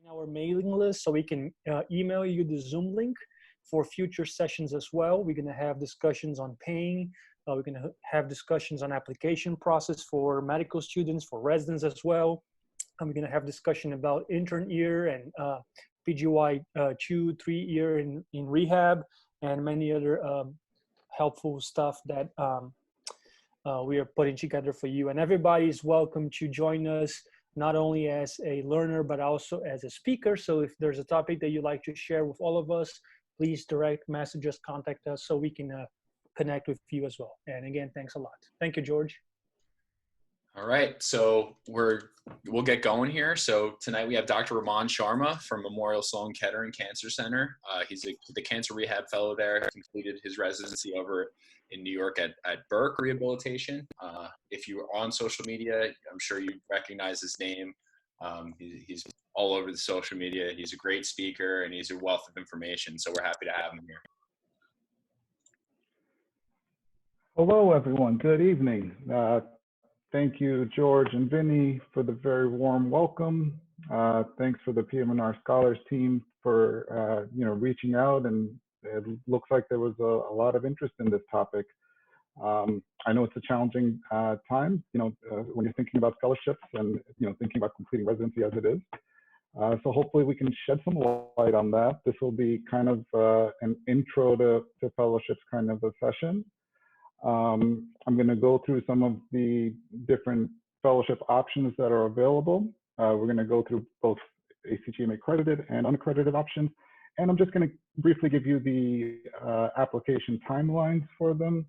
our mailing list so we can email you the Zoom link for future sessions as well. We're going to have discussions on paying. We're going to have discussions on application process for medical students, for residents as well. And we're going to have discussion about intern year and PGY 2-3 year in rehab and many other helpful stuff that we are putting together for you. And everybody is welcome to join us, not only as a learner, but also as a speaker. So if there's a topic that you'd like to share with all of us, please direct message us, contact us so we can connect with you as well. And again, thanks a lot. Thank you, George. All right, so we'll get going here. So tonight we have Dr. Raman Sharma from Memorial Sloan Kettering Cancer Center. He's the Cancer Rehab Fellow there. He completed his residency over in New York at Burke Rehabilitation. If you are on social media, I'm sure you recognize his name. He's all over the social media. He's a great speaker and he's a wealth of information. So we're happy to have him here. Hello, everyone. Good evening. Thank you, George and Vinny, for the very warm welcome. Thanks for the PM&R Scholars team for reaching out, and it looks like there was a lot of interest in this topic. I know it's a challenging time, when you're thinking about fellowships and thinking about completing residency as it is. So hopefully we can shed some light on that. This will be kind of an intro to fellowships kind of a session. I'm going to go through some of the different fellowship options that are available. We're going to go through both ACGME accredited and unaccredited options. And I'm just going to briefly give you the application timelines for them,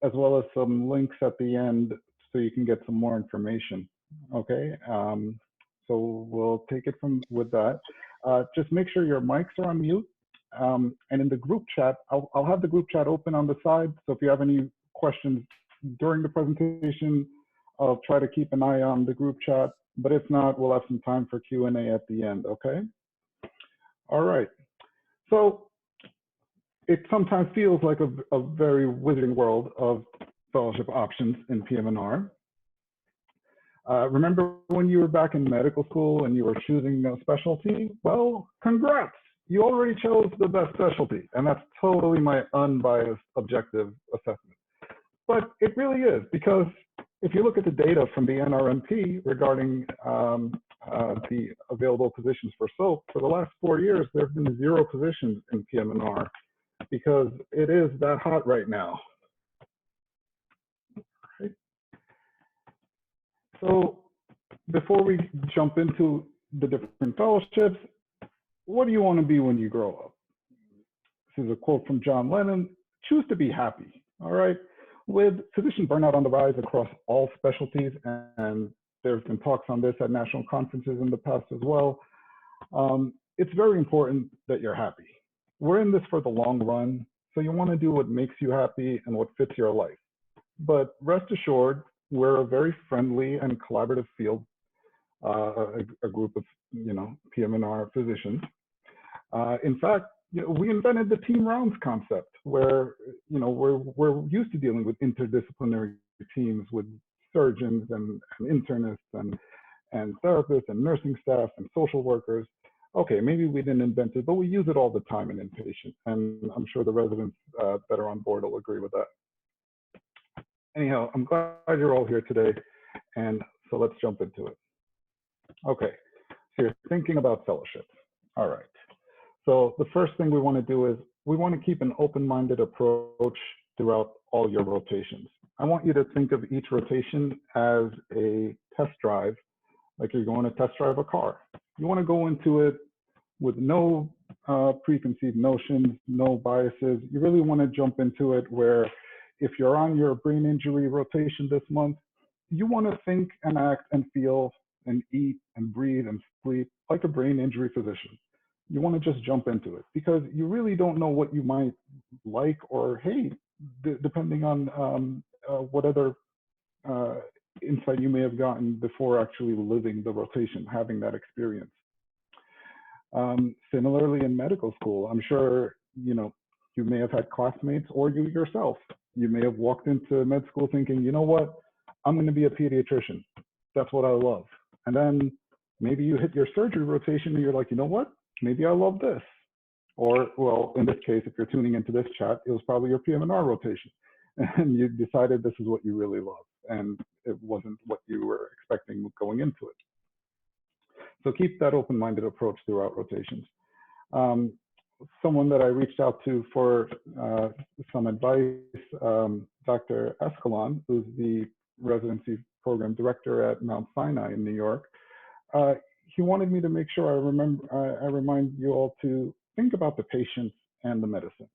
as well as some links at the end so you can get some more information. Okay, so we'll take it from with that. Just make sure your mics are on mute. And in the group chat, I'll have the group chat open on the side. So if you have any questions during the presentation, I'll try to keep an eye on the group chat, but if not, we'll have some time for Q&A at the end, okay? All right, so it sometimes feels like a very wizarding world of fellowship options in PM&R. Remember when you were back in medical school and you were choosing a specialty? Well, congrats, you already chose the best specialty, and that's totally my unbiased objective assessment. But it really is, because if you look at the data from the NRMP regarding the available positions for SOAP, for the last 4 years, there have been 0 positions in PM&R because it is that hot right now. Right. So before we jump into the different fellowships, what do you want to be when you grow up? This is a quote from John Lennon: choose to be happy, all right? With physician burnout on the rise across all specialties, and there's been talks on this at national conferences in the past as well, it's very important that you're happy. We're in this for the long run, so you want to do what makes you happy and what fits your life. But rest assured, we're a very friendly and collaborative field, a group of PM&R physicians. In fact, we invented the team rounds concept, where we're used to dealing with interdisciplinary teams with surgeons and internists and therapists and nursing staff and social workers. Okay, maybe we didn't invent it, but we use it all the time in inpatient, and I'm sure the residents that are on board will agree with that. Anyhow, I'm glad you're all here today, and so let's jump into it. Okay, so you're thinking about fellowship. All right. So the first thing we want to do is we want to keep an open-minded approach throughout all your rotations. I want you to think of each rotation as a test drive, like you're going to test drive a car. You want to go into it with no preconceived notions, no biases. You really want to jump into it where if you're on your brain injury rotation this month, you want to think and act and feel and eat and breathe and sleep like a brain injury physician. You want to just jump into it because you really don't know what you might like or hate, depending on what other insight you may have gotten before actually living the rotation, having that experience. Similarly, in medical school, I'm sure you may have had classmates, or you yourself. You may have walked into med school thinking, you know what, I'm going to be a pediatrician. That's what I love. And then Maybe you hit your surgery rotation and you're like, you know what? Maybe I love this. Or, well, in this case, if you're tuning into this chat, it was probably your PM&R rotation. And you decided this is what you really love. And it wasn't what you were expecting going into it. So keep that open-minded approach throughout rotations. Someone that I reached out to for some advice, Dr. Escalon, who's the residency program director at Mount Sinai in New York, he wanted me to make sure I remind you all to think about the patients and the medicine.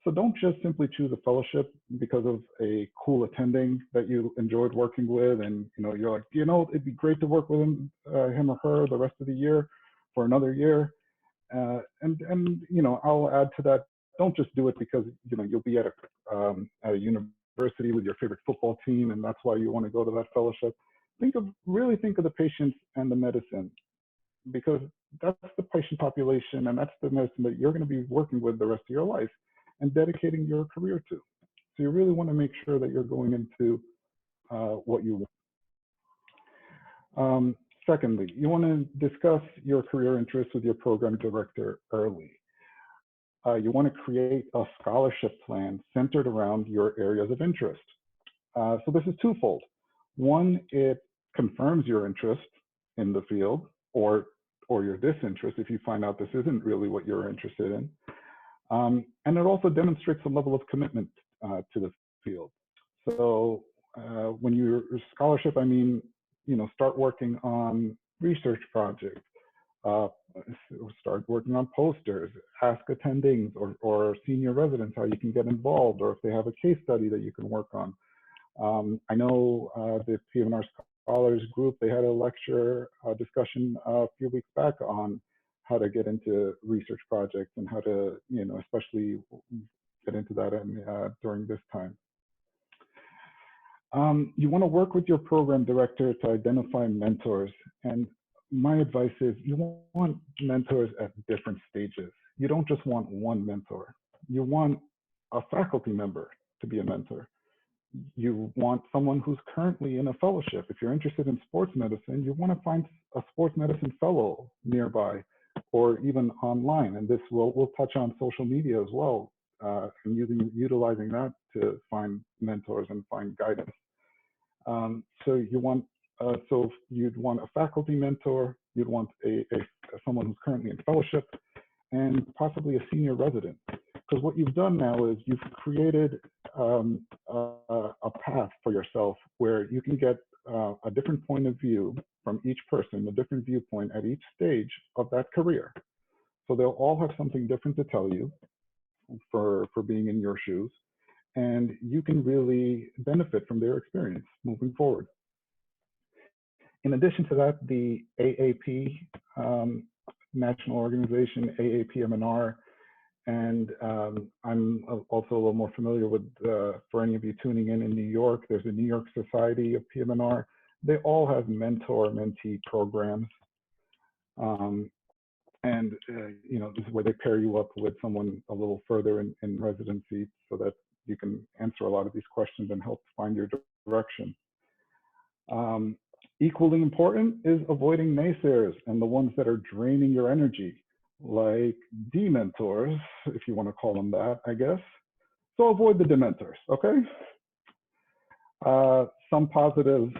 So don't just simply choose a fellowship because of a cool attending that you enjoyed working with, and you're like, it'd be great to work with him or her the rest of the year for another year. And I'll add to that. Don't just do it because you'll be at a university with your favorite football team, and that's why you want to go to that fellowship. Really think of the patients and the medicine, because that's the patient population and that's the medicine that you're going to be working with the rest of your life and dedicating your career to. So you really want to make sure that you're going into what you want. Secondly, you want to discuss your career interests with your program director early. You want to create a scholarship plan centered around your areas of interest. So this is twofold. One, it confirms your interest in the field or your disinterest if you find out this isn't really what you're interested in. And it also demonstrates a level of commitment to the field. So when you're scholarship, I mean, start working on research projects, start working on posters, ask attendings or senior residents how you can get involved, or if they have a case study that you can work on. I know the PM&R Scholars group, they had a lecture discussion a few weeks back on how to get into research projects and how to, especially get into that during this time. You want to work with your program director to identify mentors. And my advice is you want mentors at different stages. You don't just want one mentor. You want a faculty member to be a mentor. You want someone who's currently in a fellowship. If you're interested in sports medicine, you want to find a sports medicine fellow nearby or even online. And this we'll touch on social media as well, and utilizing that to find mentors and find guidance. So you'd want a faculty mentor, you'd want someone who's currently in fellowship, and possibly a senior resident. Because what you've done now is you've created a path for yourself where you can get a different point of view from each person, a different viewpoint at each stage of that career. So they'll all have something different to tell you for being in your shoes, and you can really benefit from their experience moving forward. In addition to that, the AAP national organization, AAPM&R, and I'm also a little more familiar with, for any of you tuning in New York, there's a New York Society of PM&R. They all have mentor-mentee programs. This is where they pair you up with someone a little further in residency so that you can answer a lot of these questions and help find your direction. Equally important is avoiding naysayers and the ones that are draining your energy, like dementors, if you want to call them that, I guess. So avoid the dementors, okay? Some positives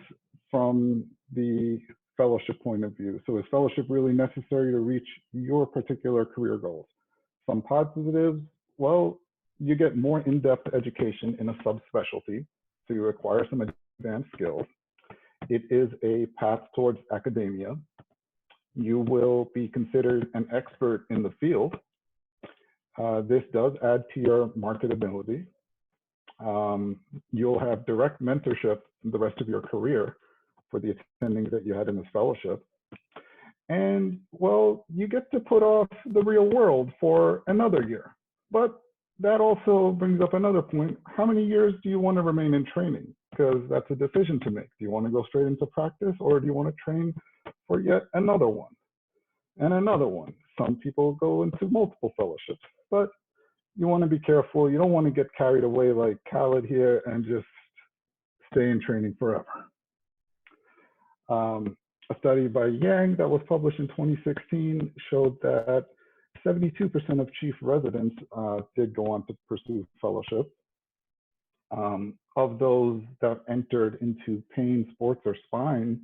from the fellowship point of view. So is fellowship really necessary to reach your particular career goals? Some positives, well, you get more in-depth education in a subspecialty, so you acquire some advanced skills. It is a path towards academia. You will be considered an expert in the field. This does add to your marketability. You'll have direct mentorship the rest of your career for the attendings that you had in this fellowship. And well, you get to put off the real world for another year. But that also brings up another point. How many years do you want to remain in training? Because that's a decision to make. Do you want to go straight into practice, or do you want to train for yet another one and another one? Some people go into multiple fellowships, but you want to be careful. You don't want to get carried away like Khaled here and just stay in training forever. A study by Yang that was published in 2016 showed that 72% of chief residents did go on to pursue fellowship. Of those that entered into pain, sports, or spine,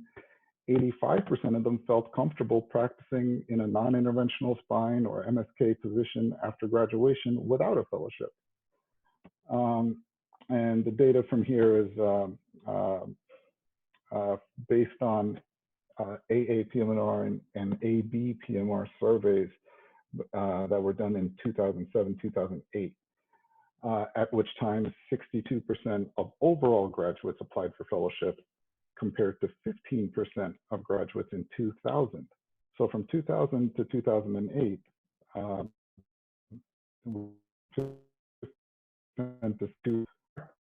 85% of them felt comfortable practicing in a non-interventional spine or MSK position after graduation without a fellowship. And the data from here is based on AAPM&R and ABPM&R surveys that were done in 2007, 2008, at which time 62% of overall graduates applied for fellowship compared to 15% of graduates in 2000. So from 2000 to 2008,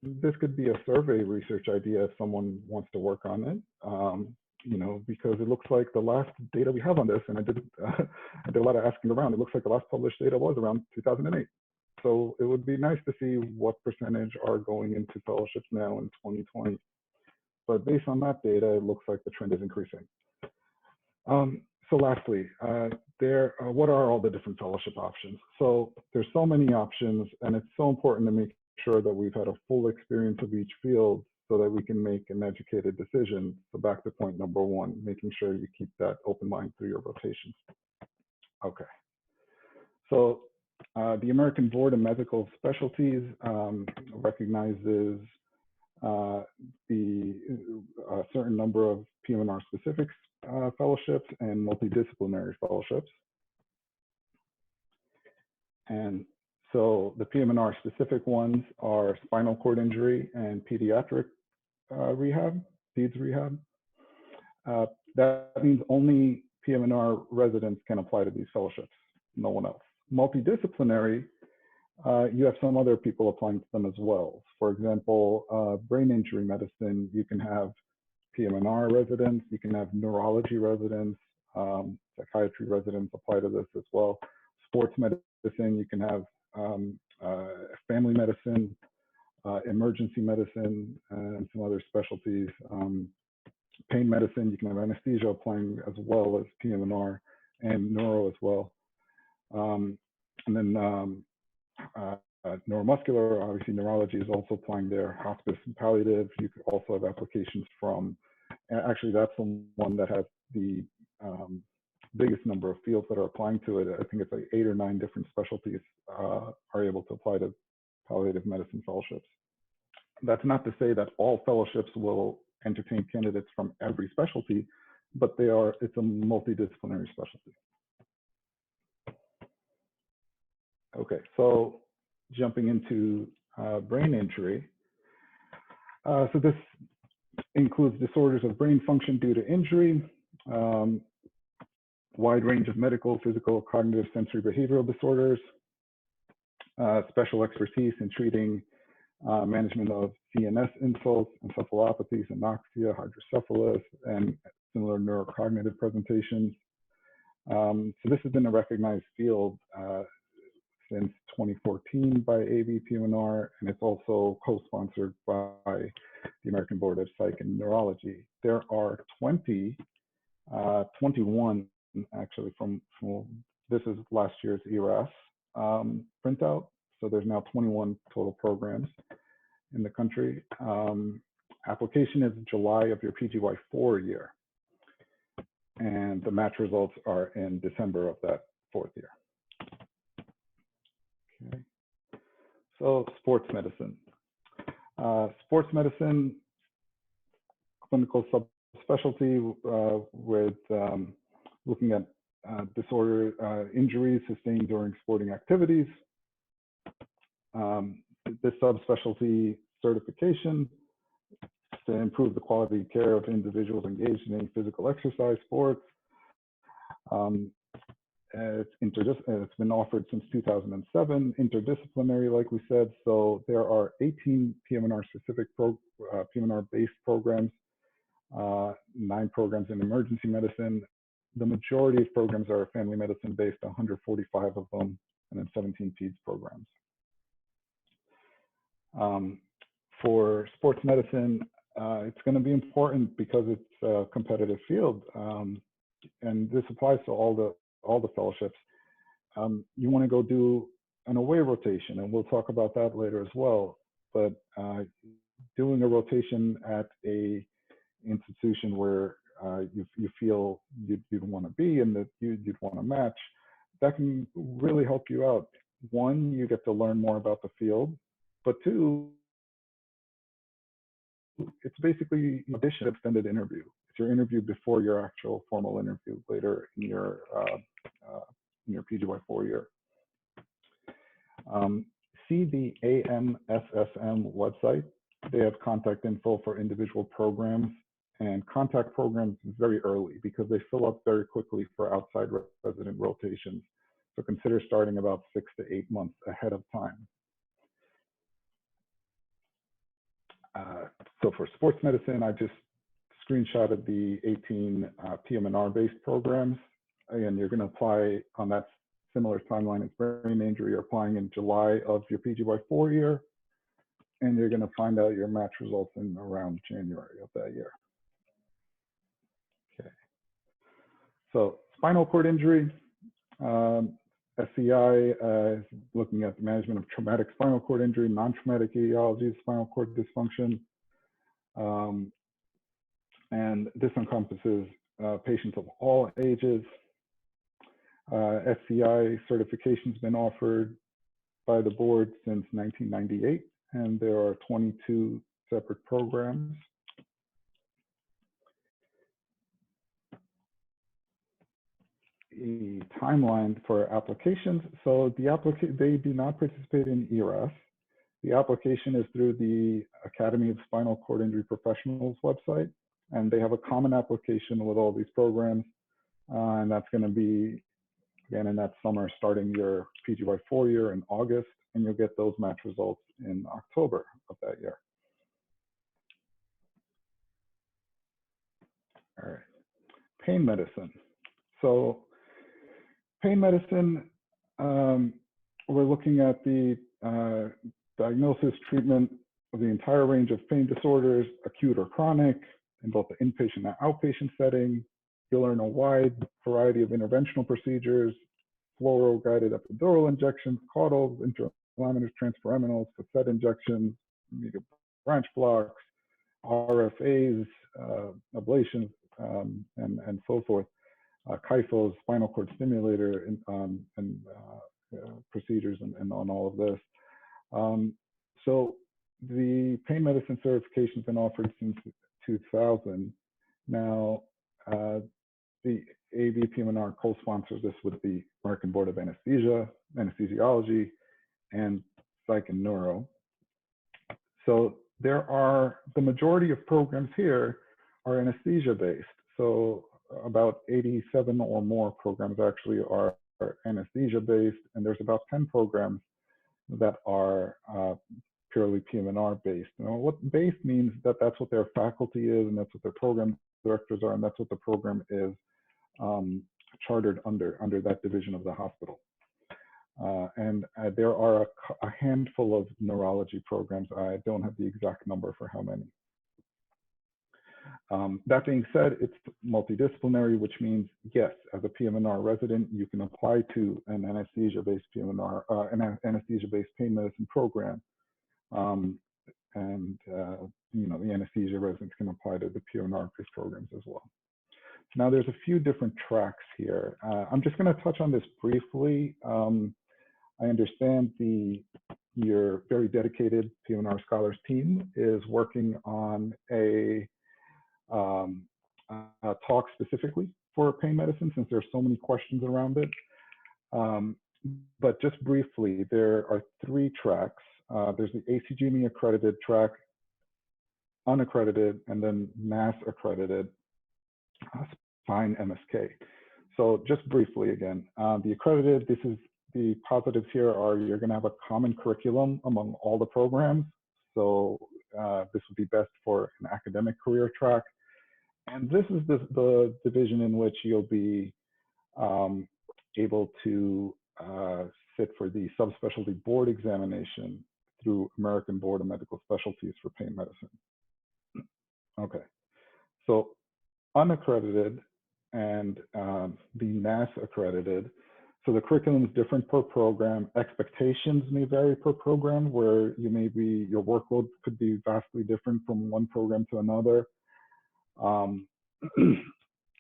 this could be a survey research idea if someone wants to work on it, you know, because it looks like the last data we have on this, and I did a lot of asking around, it looks like the last published data was around 2008. So it would be nice to see what percentage are going into fellowships now in 2020. But based on that data, it looks like the trend is increasing. So lastly, what are all the different fellowship options? So there's so many options, and it's so important to make sure that we've had a full experience of each field so that we can make an educated decision. So back to point number one, making sure you keep that open mind through your rotations. Okay. So the American Board of Medical Specialties recognizes a certain number of PM&R specific fellowships and multidisciplinary fellowships. And so the PM&R specific ones are spinal cord injury and pediatric rehab, Peds rehab. That means only PM&R residents can apply to these fellowships, no one else. Multidisciplinary, you have some other people applying to them as well. For example, brain injury medicine, you can have PM&R residents, you can have neurology residents, psychiatry residents apply to this as well. Sports medicine, you can have family medicine, emergency medicine, and some other specialties. Pain medicine, you can have anesthesia applying as well as PM&R and neuro as well. And then neuromuscular, obviously neurology is also applying there. Hospice and palliative, you could also have applications from, actually that's the one that has the biggest number of fields that are applying to it. I think it's like 8 or 9 different specialties are able to apply to palliative medicine fellowships. That's not to say that all fellowships will entertain candidates from every specialty, but it's a multidisciplinary specialty. Okay, so jumping into brain injury. So this includes disorders of brain function due to injury, wide range of medical, physical, cognitive, sensory, behavioral disorders, special expertise in treating management of CNS insults, encephalopathies, anoxia, hydrocephalus, and similar neurocognitive presentations. So this has been a recognized field since 2014 by ABPM&R, and it's also co-sponsored by the American Board of Psych and Neurology. There are 21 actually from this is last year's ERAS printout. So there's now 21 total programs in the country. Application is July of your PGY4 year. And the match results are in December of that 4th year. Okay. So sports medicine. Sports medicine, clinical subspecialty with looking at injuries sustained during sporting activities. This subspecialty certification to improve the quality of care of individuals engaged in any physical exercise sports. It's been offered since 2007, interdisciplinary, like we said. So there are 18 PM&R specific PM&R based programs, 9 programs in emergency medicine. The majority of programs are family medicine based, 145 of them, and then 17 Peds programs. For sports medicine, it's going to be important because it's a competitive field, and this applies to all the fellowships. You want to go do an away rotation, and we'll talk about that later as well. But doing a rotation at a institution where you feel you'd want to be and that you'd want to match, that can really help you out. One, you get to learn more about the field, but two, it's basically an audition extended interview. It's your interview before your actual formal interview later in your PGY4 year. See the AMSSM website. They have contact info for individual programs, and contact programs very early because they fill up very quickly for outside resident rotations. So consider starting about 6 to 8 months ahead of time. So for sports medicine, I just screenshotted the 18 PM&R based programs. Again, you're going to apply on that similar timeline as brain injury. You're applying in July of your PGY4 year, and you're going to find out your match results in around January of that year. Okay. So spinal cord injury, SCI is looking at the management of traumatic spinal cord injury, non-traumatic etiology of spinal cord dysfunction. And this encompasses patients of all ages. SCI certification has been offered by the board since 1998, and there are 22 separate programs. A timeline for applications. So they do not participate in ERAS. The application is through the Academy of Spinal Cord Injury Professionals website, and they have a common application with all these programs, and that's going to be, again, in that summer, starting your PGY4 year in August, and you'll get those match results in October of that year. All right, pain medicine. So pain medicine, we're looking at the diagnosis, treatment of the entire range of pain disorders, acute or chronic, in both the inpatient and outpatient setting. You'll learn a wide variety of interventional procedures, fluoro-guided epidural injections, caudals, interlaminar transforaminals, facet injections, medial branch blocks, RFAs, ablations, and so forth. KYPHOs, spinal cord stimulator, and procedures, and on all of this. So the pain medicine certification has been offered since 2000. Now, the ABEM co-sponsors this with the American Board of Anesthesia, Anesthesiology, and Psych and Neuro. So there are, the majority of programs here are anesthesia-based. So about 87 or more programs actually are anesthesia-based, and there's about 10 programs that are purely PM&R based. Now, what based means that that's what their faculty is, and that's what their program directors are, and that's what the program is chartered under that division of the hospital. And there are a handful of neurology programs. I don't have the exact number for how many. That being said, it's multidisciplinary, which means, yes, as a PM&R resident, you can apply to an anesthesia-based PM&R, an anesthesia-based pain medicine program. You know, the anesthesia residents can apply to the PM&R-based programs as well. Now, there's a few different tracks here. I'm just going to touch on this briefly. I understand your very dedicated PM&R Scholars team is working on a talk specifically for pain medicine, since there's so many questions around it. But just briefly, there are 3 tracks. There's the ACGME accredited track, unaccredited, and then MASS accredited Spine MSK. So just briefly again, the accredited, this is the positives here are you're going to have a common curriculum among all the programs. So this would be best for an academic career track. And this is the division in which you'll be able to sit for the subspecialty board examination through American Board of Medical Specialties for Pain Medicine. Okay, so unaccredited, and the NAS accredited. So the curriculum is different per program. Expectations may vary per program, where your workload could be vastly different from one program to another.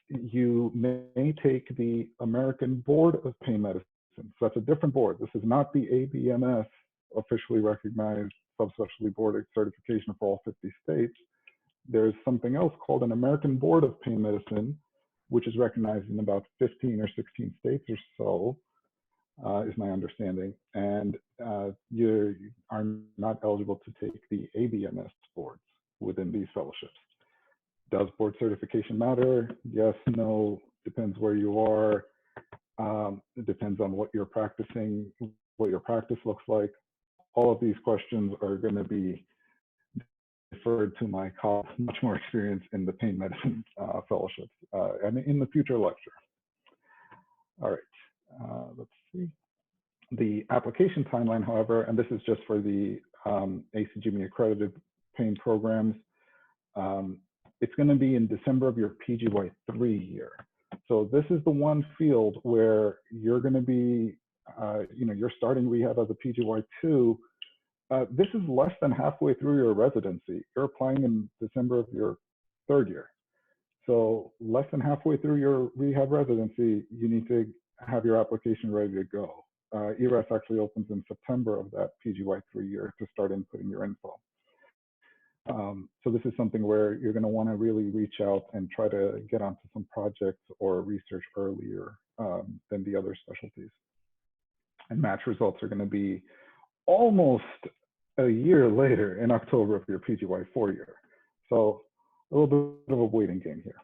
You may take the American Board of Pain Medicine. So that's a different board. This is not the ABMS, officially recognized subspecialty board certification for all 50 states. There's something else called an American Board of Pain Medicine, which is recognized in about 15 or 16 states or so, is my understanding. And you are not eligible to take the ABMS boards within these fellowships. Does board certification matter? Yes, no, depends where you are. It depends on what you're practicing, what your practice looks like. All of these questions are going to be deferred to my colleagues, much more experience in the pain medicine fellowships and in the future lecture. All right, let's see. The application timeline, however, and this is just for the ACGME accredited pain programs, it's going to be in December of your PGY3 year. So this is the one field where you're going to be, you're starting rehab as a PGY2. This is less than halfway through your residency. You're applying in December of your third year. So less than halfway through your rehab residency, you need to have your application ready to go. ERAS actually opens in September of that PGY3 year to start inputting your info. So this is something where you're going to want to really reach out and try to get onto some projects or research earlier than the other specialties. And match results are going to be almost a year later in October of your PGY4 year. So a little bit of a waiting game here.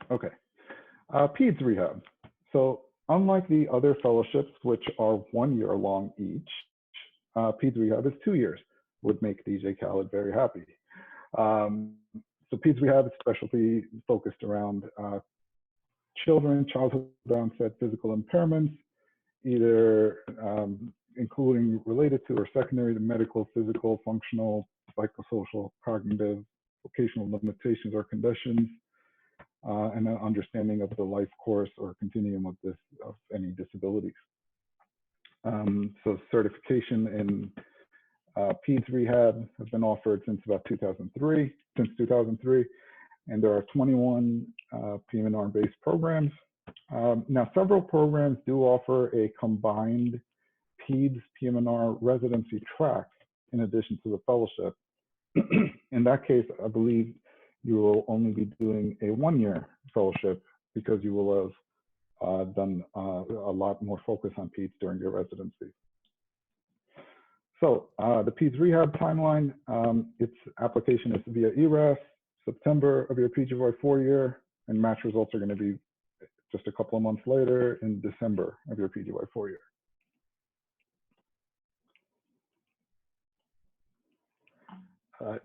Okay, Peds Rehab. So unlike the other fellowships, which are 1 year long each, Peds Rehab is 2 years. Would make DJ Khaled very happy. So Peds Rehab is specialty focused around children, childhood onset physical impairments, either including related to or secondary to medical, physical, functional, psychosocial, cognitive, vocational limitations or conditions, and an understanding of the life course or continuum of any disabilities. So certification in Peds Rehab has been offered since about 2003, and there are 21 PM&R based programs. Now, several programs do offer a combined Peds PM&R residency track in addition to the fellowship. In that case, I believe you will only be doing a 1 year fellowship because you will have done a lot more focus on Peds during your residency. So the Peds Rehab timeline, its application is via ERAS, September of your PGY4 year, and match results are going to be just a couple of months later in December of your PGY4 year.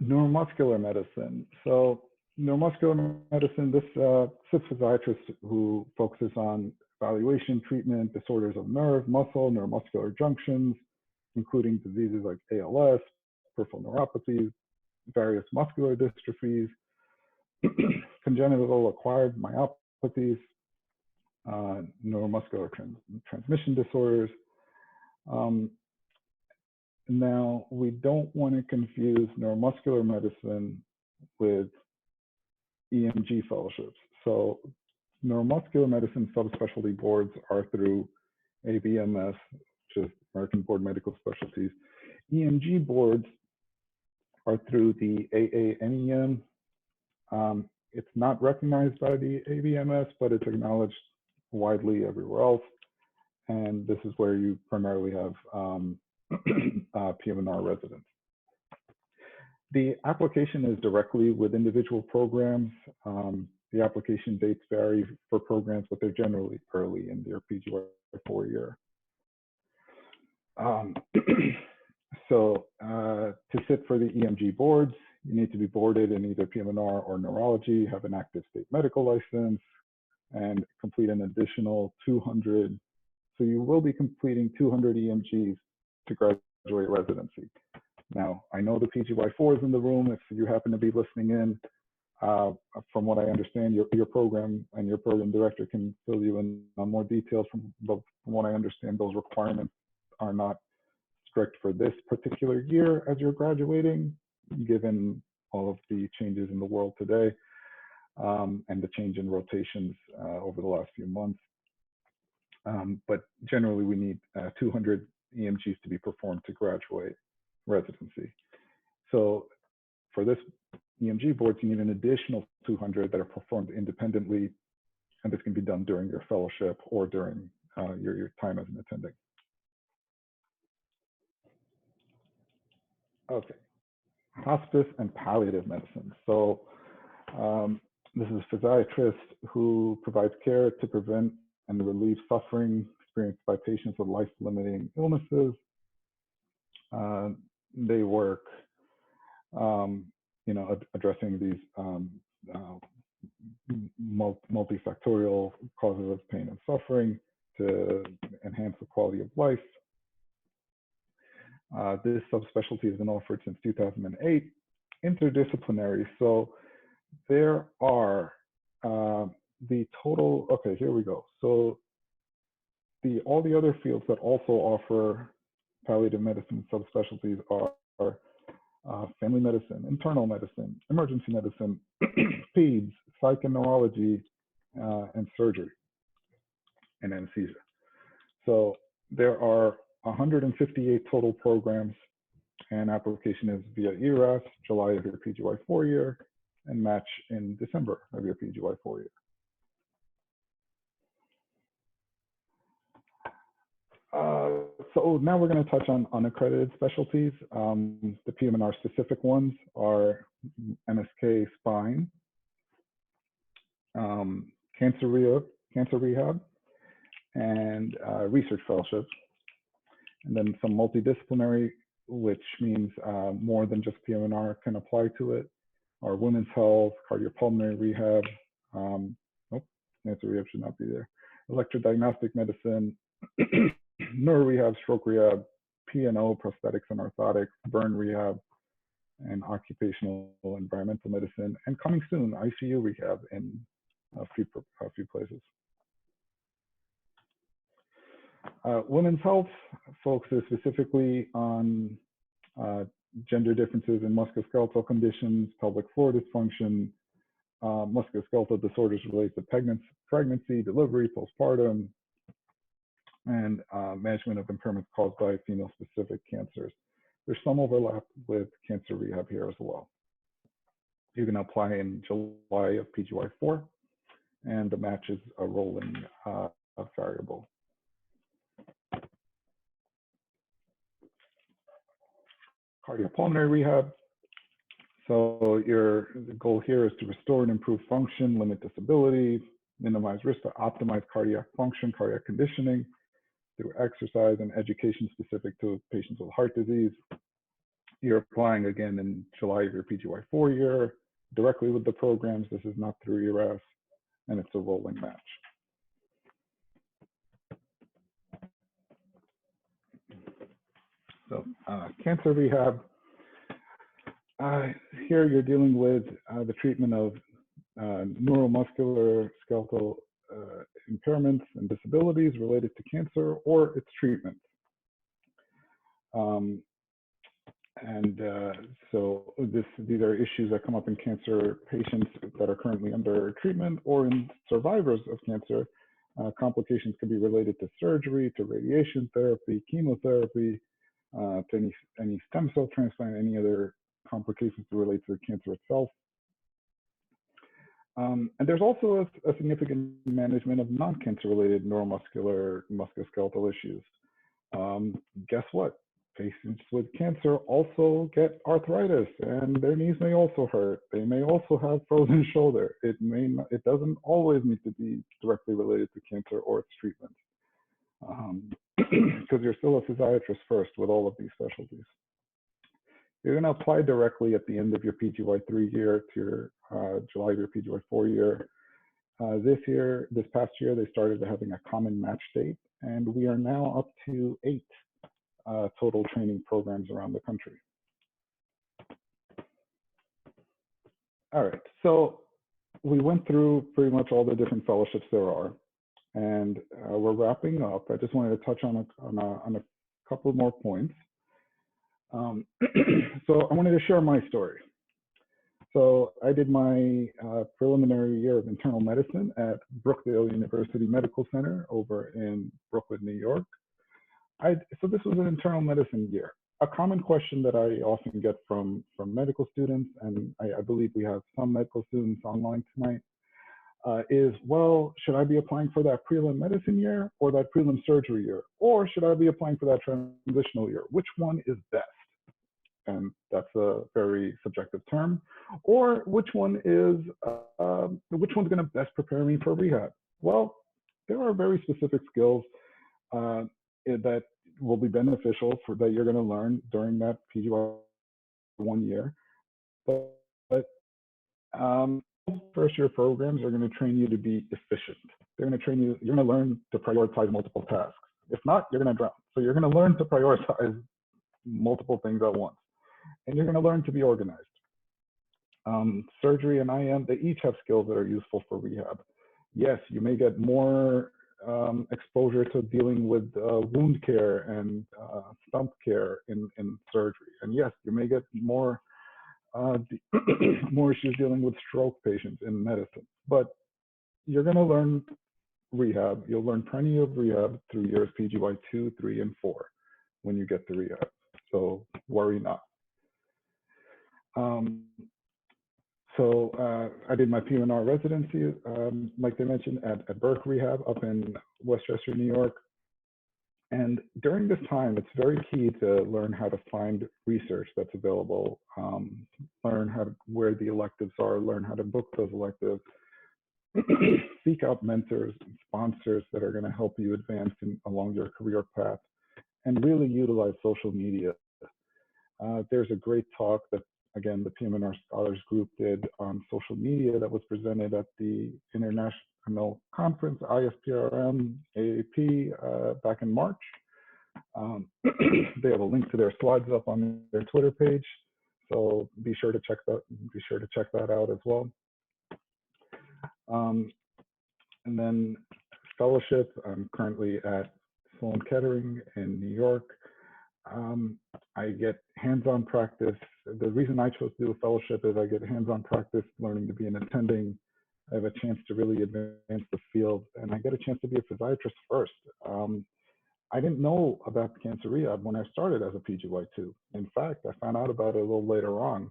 Neuromuscular medicine. So neuromuscular medicine, this sits physiatrist who focuses on evaluation, treatment, disorders of nerve, muscle, neuromuscular junctions, including diseases like ALS, peripheral neuropathies, various muscular dystrophies, congenital acquired myopathies, neuromuscular transmission disorders. Now, we don't want to confuse neuromuscular medicine with EMG fellowships. So neuromuscular medicine subspecialty boards are through ABMS, which is American Board of Medical Specialties. EMG boards are through the AANEM. It's not recognized by the ABMS, but it's acknowledged widely everywhere else. And this is where you primarily have PM&R residents. The application is directly with individual programs. The application dates vary for programs, but they're generally early in their PGY4 year. So to sit for the EMG boards, you need to be boarded in either PM&R or neurology, have an active state medical license, and complete an additional 200. So you will be completing 200 EMGs to graduate residency. Now, I know the PGY4 is in the room. If you happen to be listening in, From what I understand, your program and your program director can fill you in on more details. From what I understand, those requirements are not strict for this particular year as you're graduating, given all of the changes in the world today and the change in rotations over the last few months. But generally, we need 200 EMGs to be performed to graduate residency. So for this EMG board, you need an additional 200 that are performed independently, and this can be done during your fellowship or during your time as an attending. Okay, hospice and palliative medicine. So this is a physiatrist who provides care to prevent and relieve suffering experienced by patients with life-limiting illnesses. They work, addressing these multifactorial causes of pain and suffering to enhance the quality of life. This subspecialty has been offered since 2008. Interdisciplinary. So there are the total, okay, here we go. So all the other fields that also offer palliative medicine subspecialties are family medicine, internal medicine, emergency medicine, Peds, psych and neurology, and surgery and anesthesia. So there are 158 total programs, and application is via ERAS, July of your PGY 4-year, and match in December of your PGY 4-year. So now we're going to touch on unaccredited specialties. The PM&R specific ones are MSK spine, cancer rehab, and research fellowships. And then some multidisciplinary, which means more than just PM&R can apply to it, are women's health, cardiopulmonary rehab, cancer rehab should not be there, electrodiagnostic medicine, neuro rehab, stroke rehab, P&O, prosthetics and orthotics, burn rehab, and occupational environmental medicine, and coming soon, ICU rehab in a few places. Women's health focuses specifically on gender differences in musculoskeletal conditions, pelvic floor dysfunction, musculoskeletal disorders related to pregnancy, delivery, postpartum, and management of impairments caused by female-specific cancers. There's some overlap with cancer rehab here as well. You can apply in July of PGY 4, and the match is a rolling variable. Cardiopulmonary rehab. So your goal here is to restore and improve function, limit disability, minimize risk to optimize cardiac function, cardiac conditioning through exercise and education specific to patients with heart disease. You're applying again in July of your PGY 4-year directly with the programs. This is not through ERAS, and it's a rolling match. So cancer rehab, here you're dealing with the treatment of neuromuscular skeletal impairments and disabilities related to cancer or its treatment. So these are issues that come up in cancer patients that are currently under treatment or in survivors of cancer. Complications can be related to surgery, to radiation therapy, chemotherapy, to any stem cell transplant, any other complications that relate to the cancer itself. And there's also a significant management of non-cancer related neuromuscular musculoskeletal issues. Guess what? Patients with cancer also get arthritis, and their knees may also hurt. They may also have frozen shoulder. It doesn't always need to be directly related to cancer or its treatment, because you're still a physiatrist first with all of these specialties. You're going to apply directly at the end of your PGY 3-year to your July of your PGY 4-year. This past year, they started having a common match date, and we are now up to 8 total training programs around the country. All right, so we went through pretty much all the different fellowships there are, and we're wrapping up. I just wanted to touch on a couple more points. So I wanted to share my story. So I did my preliminary year of internal medicine at Brookdale University Medical Center over in Brooklyn, New York. So this was an internal medicine year. A common question that I often get from medical students, and I believe we have some medical students online tonight, is, well, should I be applying for that prelim medicine year or that prelim surgery year? Or should I be applying for that transitional year? Which one is best? And that's a very subjective term. Or which one's going to best prepare me for rehab? Well, there are very specific skills that will be beneficial that you're going to learn during that PGY 1 year. But first year programs are going to train you to be efficient. They're going to train you, you're going to learn to prioritize multiple tasks. If not, you're going to drown. So you're going to learn to prioritize multiple things at once. And you're going to learn to be organized. Surgery and IM, they each have skills that are useful for rehab. Yes, you may get more exposure to dealing with wound care and stump care in surgery. And yes, you may get more more issues dealing with stroke patients in medicine. But you're going to learn rehab. You'll learn plenty of rehab through years PGY 2, 3, and 4 when you get to rehab. So worry not. I did my PM&R residency, like they mentioned, at Burke Rehab up in Westchester, New York. And during this time, it's very key to learn how to find research that's available, learn where the electives are, learn how to book those electives, seek out mentors and sponsors that are going to help you advance along your career path, and really utilize social media. There's a great talk that, again, the PM&R Scholars Group did on social media that was presented at the International Conference, ISPRM, AAP, back in March. They have a link to their slides up on their Twitter page, so be sure to check that out as well. And then fellowship, I'm currently at Sloan Kettering in New York. I get hands-on practice. The reason I chose to do a fellowship is I get hands-on practice learning to be an attending. I have a chance to really advance the field, and I get a chance to be a physiatrist first. I didn't know about cancer rehab when I started as a PGY2. In fact, I found out about it a little later on,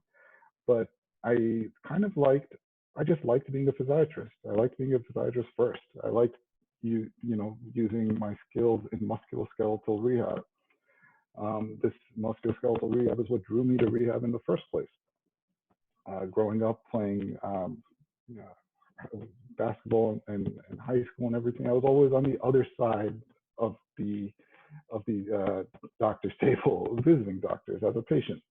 but I just liked being a physiatrist. I liked being a physiatrist first. I liked using my skills in musculoskeletal rehab. This musculoskeletal rehab is what drew me to rehab in the first place. Growing up playing basketball in high school and everything, I was always on the other side of the doctor's table, visiting doctors as a patient.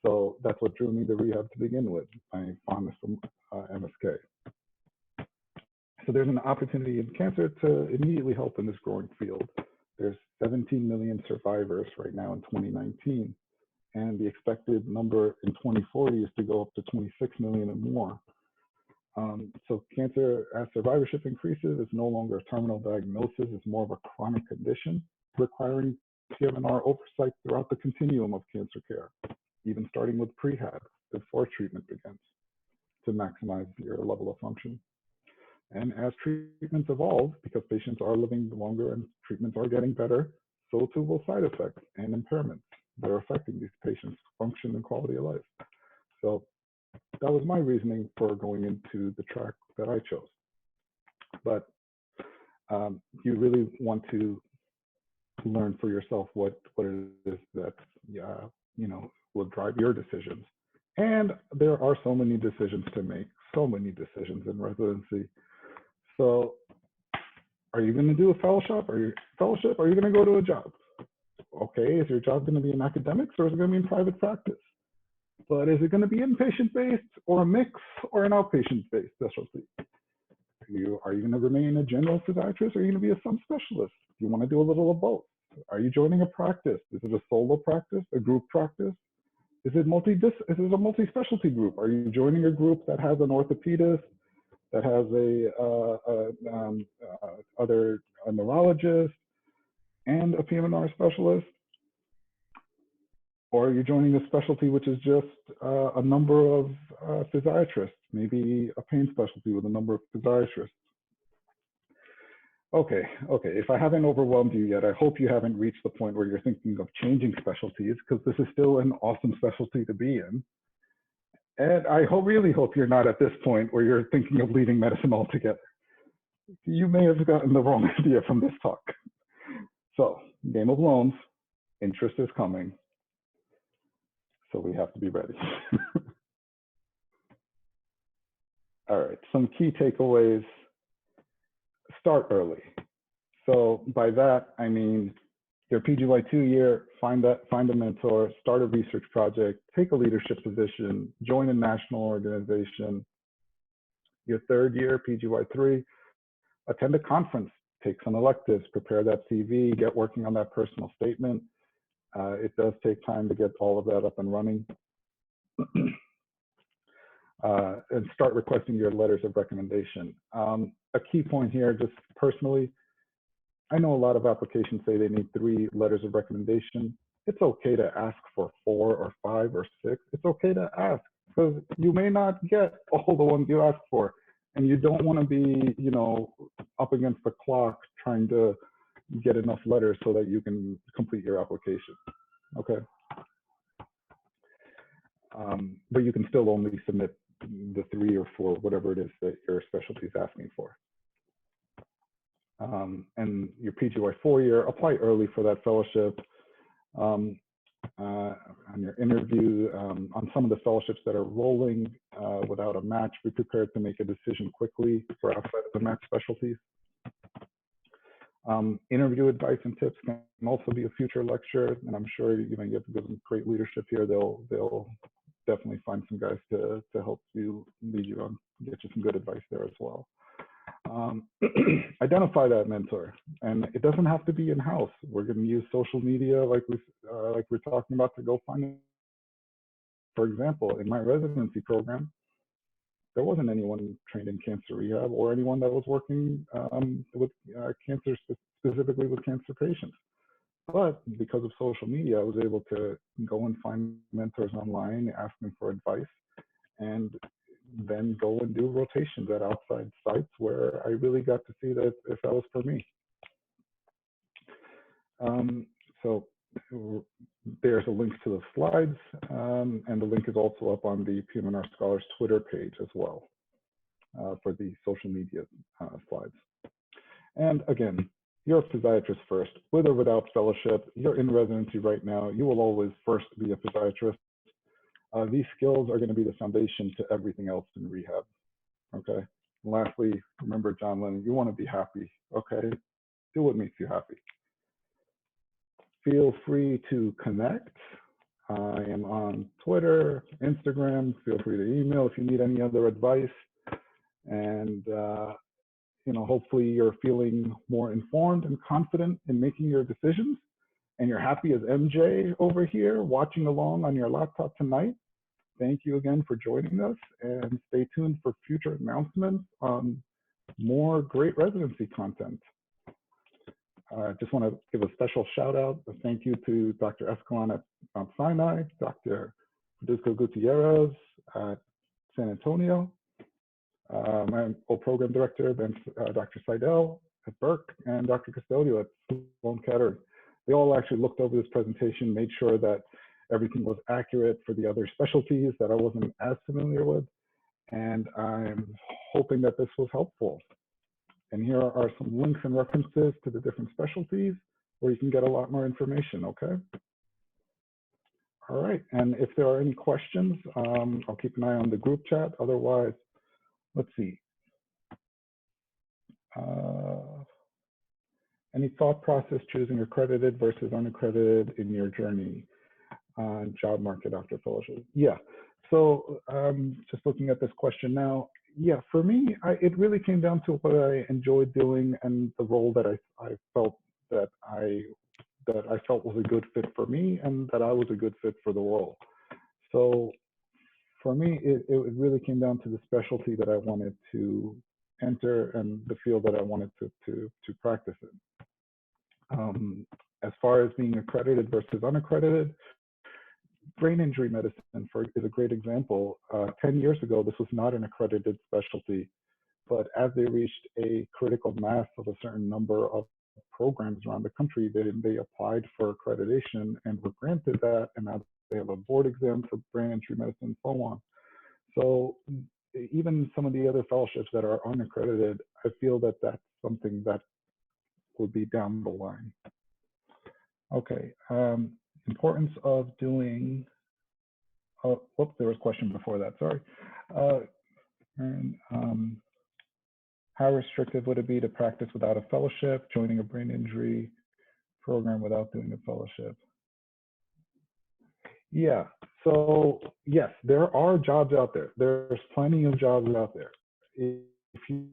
So that's what drew me to rehab to begin with, my fondness for MSK. So there's an opportunity in cancer to immediately help in this growing field. There's 17 million survivors right now in 2019, and the expected number in 2040 is to go up to 26 million and more. So cancer, as survivorship increases, it's no longer a terminal diagnosis, it's more of a chronic condition requiring PM&R oversight throughout the continuum of cancer care, even starting with prehab before treatment begins to maximize your level of function. And as treatments evolve, because patients are living longer and treatments are getting better, so too will side effects and impairments that are affecting these patients' function and quality of life. So that was my reasoning for going into the track that I chose. But you really want to learn for yourself what it is that will drive your decisions. And there are so many decisions to make, so many decisions in residency. So are you going to do a fellowship? Are you going to go to a job? Okay, is your job going to be in academics or is it going to be in private practice? But is it going to be inpatient-based or a mix or an outpatient-based specialty? Are you going to remain a general physiatrist or are you going to be a subspecialist? Do you want to do a little of both? Are you joining a practice? Is it a solo practice, a group practice? Is it a multi-specialty group? Are you joining a group that has an orthopedist, that has a neurologist, and a PM&R specialist? Or are you joining a specialty which is just a number of physiatrists, maybe a pain specialty with a number of physiatrists? Okay. If I haven't overwhelmed you yet, I hope you haven't reached the point where you're thinking of changing specialties, because this is still an awesome specialty to be in. And I really hope you're not at this point where you're thinking of leaving medicine altogether. You may have gotten the wrong idea from this talk. So, game of loans, interest is coming. So we have to be ready. All right, some key takeaways. Start early. So by that, I mean your PGY2 year, find a mentor, start a research project, take a leadership position, join a national organization. Your third year, PGY3, attend a conference, take some electives, prepare that CV, get working on that personal statement. It does take time to get all of that up and running. And start requesting your letters of recommendation. A key point here, just personally, I know a lot of applications say they need 3 letters of recommendation. It's okay to ask for 4 or 5 or 6. It's okay to ask, because you may not get all the ones you ask for, and you don't want to be, you know, up against the clock trying to get enough letters so that you can complete your application. Okay. But you can still only submit the 3 or 4, whatever it is that your specialty is asking for. And your PGY4 year, apply early for that fellowship. On your interview, on some of the fellowships that are rolling without a match, be prepared to make a decision quickly for outside of the match specialties. Interview advice and tips can also be a future lecture, and I'm sure you have some great leadership here. They'll definitely find some guys to help you, lead you on, get you some good advice there as well. Identify that mentor, and it doesn't have to be in-house. We're going to use social media like we're talking about to go find it. For example, in my residency program, there wasn't anyone trained in cancer rehab or anyone that was working with cancer, specifically with cancer patients. But because of social media, I was able to go and find mentors online, ask them for advice, and then go and do rotations at outside sites where I really got to see that if that was for me. So there's a link to the slides, and the link is also up on the PM&R Scholars Twitter page as well for the social media slides. And again, you're a physiatrist first, with or without fellowship. You're in residency right now. You will always first be a physiatrist. These skills are going to be the foundation to everything else in rehab. Okay. And lastly, remember John Lennon, you want to be happy. Okay. Do what makes you happy. Feel free to connect. I am on Twitter, Instagram. Feel free to email if you need any other advice. And you know, hopefully you're feeling more informed and confident in making your decisions, and you're happy as MJ over here watching along on your laptop tonight. Thank you again for joining us, and stay tuned for future announcements on more great residency content. I just want to give a special shout out, a thank you to Dr. Escalon at Mount Sinai, Dr. Federico Gutierrez at San Antonio, my old program director, Dr. Seidel at Burke, and Dr. Custodio at Sloan Kettering. They all actually looked over this presentation, made sure that everything was accurate for the other specialties that I wasn't as familiar with, and I'm hoping that this was helpful. And here are some links and references to the different specialties where you can get a lot more information, okay? All right, and if there are any questions, I'll keep an eye on the group chat. Otherwise, let's see. Any thought process choosing accredited versus unaccredited in your journey on job market after fellowship? Yeah, so just looking at this question now, yeah, for me, it really came down to what I enjoyed doing and the role that I felt that I felt was a good fit for me and that I was a good fit for the role. So for me, it really came down to the specialty that I wanted to enter and the field that I wanted to practice in. As far as being accredited versus unaccredited, brain injury medicine is a great example. 10 years ago, this was not an accredited specialty, but as they reached a critical mass of a certain number of programs around the country, they applied for accreditation and were granted that, and now they have a board exam for brain injury medicine and so on. So even some of the other fellowships that are unaccredited, I feel that that's something that will be down the line. Okay, importance of doing, oh, whoops, there was a question before that, sorry. How restrictive would it be to practice without a fellowship, joining a brain injury program without doing a fellowship? Yeah, so yes, there are jobs out there. There's plenty of jobs out there. If you've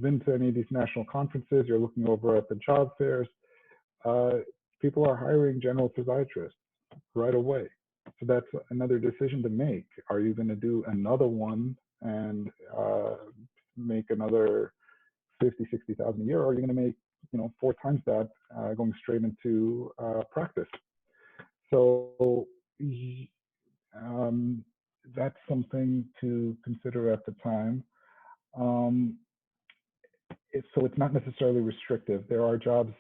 been to any of these national conferences, you're looking over at the job fairs, people are hiring general physiatrists right away. So that's another decision to make. Are you going to do another one and make another 50, 60,000 a year, or are you going to make 4 times that going straight into practice? So that's something to consider at the time. So it's not necessarily restrictive. There are jobs,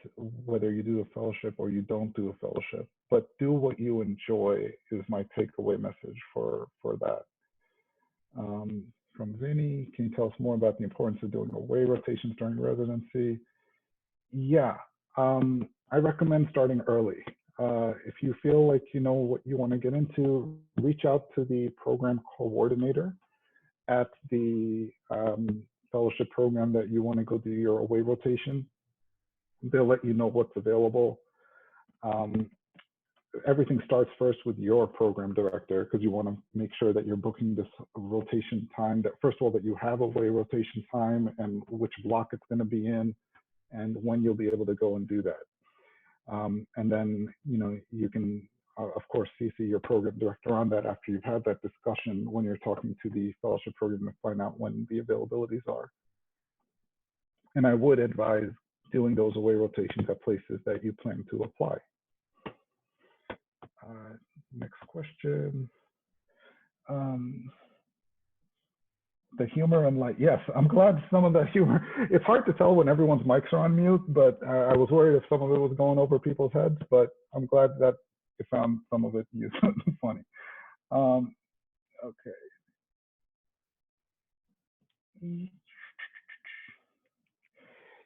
whether you do a fellowship or you don't do a fellowship, but do what you enjoy is my takeaway message for that. From Vinny, can you tell us more about the importance of doing away rotations during residency? Yeah, I recommend starting early. If you feel like you know what you want to get into, reach out to the program coordinator at the fellowship program that you want to go do your away rotation. They'll let you know what's available. Everything starts first with your program director, because you want to make sure that you're booking this rotation time, that first of all, that you have away rotation time and which block it's going to be in and when you'll be able to go and do that. And then, you can, of course, CC your program director on that after you've had that discussion when you're talking to the fellowship program to find out when the availabilities are. And I would advise doing those away rotations at places that you plan to apply. Next question. The humor and light. Yes, I'm glad some of the humor. It's hard to tell when everyone's mics are on mute, but I was worried if some of it was going over people's heads, but I'm glad that you found some of it useful and funny. Okay.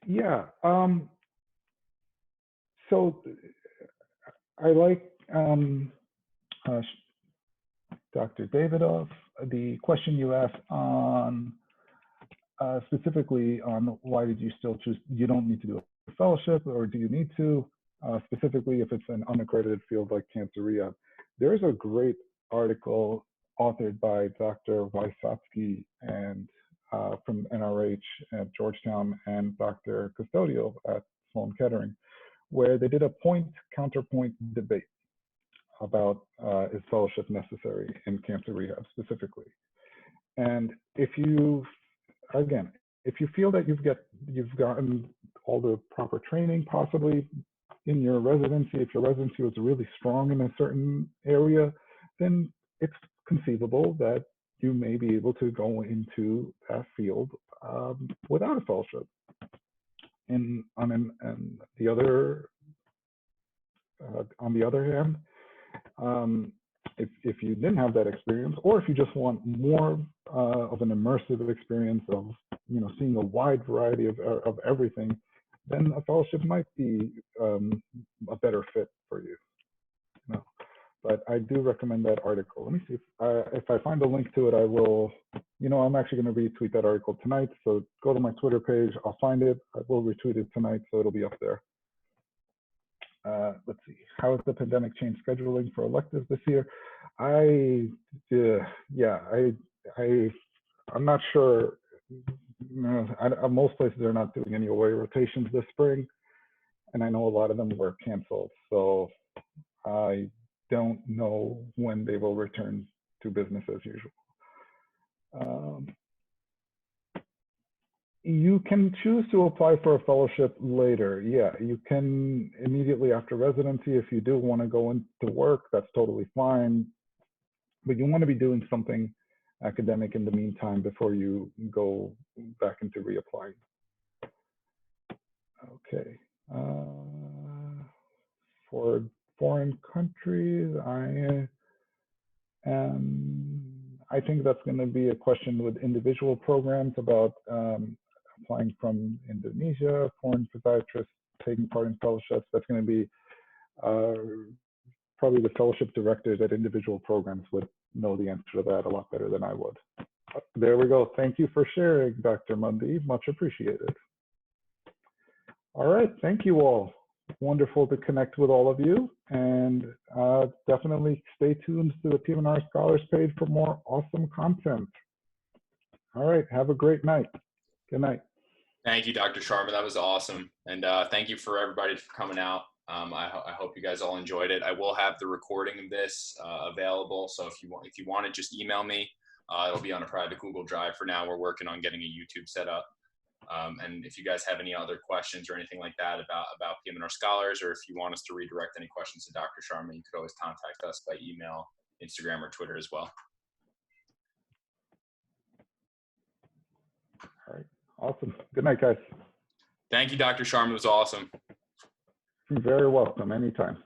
Yeah. So I like Dr. Davidoff, the question you asked on specifically on why did you still choose, you don't need to do a fellowship, or do you need to, specifically if it's an unaccredited field like cancer rehab. There's a great article authored by Dr. Wysotsky and from NRH at Georgetown and Dr. Custodio at Sloan Kettering, where they did a point-counterpoint debate about is fellowship necessary in cancer rehab specifically. And if you, again, if you feel that you've gotten all the proper training possibly in your residency, if your residency was really strong in a certain area, then it's conceivable that you may be able to go into that field without a fellowship. And on the other hand, if you didn't have that experience, or if you just want more of an immersive experience of seeing a wide variety of everything, then a fellowship might be a better fit for you. But I do recommend that article. Let me see if I find a link to it. I will. I'm actually going to retweet that article tonight. So go to my Twitter page. I'll find it. I will retweet it tonight, so it'll be up there. Let's see. How has the pandemic changed scheduling for electives this year? I'm not sure. Most places are not doing any away rotations this spring, and I know a lot of them were canceled. So I don't know when they will return to business as usual. You can choose to apply for a fellowship later. Yeah, you can immediately after residency. If you do want to go into work, that's totally fine. But you want to be doing something academic in the meantime before you go back into reapplying. Okay. For foreign countries, I think that's going to be a question with individual programs about applying from Indonesia, foreign physiatrists taking part in fellowships. That's going to be probably the fellowship directors at individual programs would know the answer to that a lot better than I would. There we go. Thank you for sharing, Dr. Mundy. Much appreciated. All right. Thank you all. Wonderful to connect with all of you, and definitely stay tuned to the PM&R Scholars page for more awesome content. All right. Have a great night. Good night. Thank you, Dr. Sharma. That was awesome. And thank you for everybody for coming out. I hope you guys all enjoyed it. I will have the recording of this available. So if you want it, just email me. It'll be on a private Google Drive for now. We're working on getting a YouTube set up. And if you guys have any other questions or anything like that about PM&R Scholars, or if you want us to redirect any questions to Dr. Sharma, you could always contact us by email, Instagram, or Twitter as well. All right. Awesome. Good night, guys. Thank you, Dr. Sharma. It was awesome. You're very welcome. Anytime.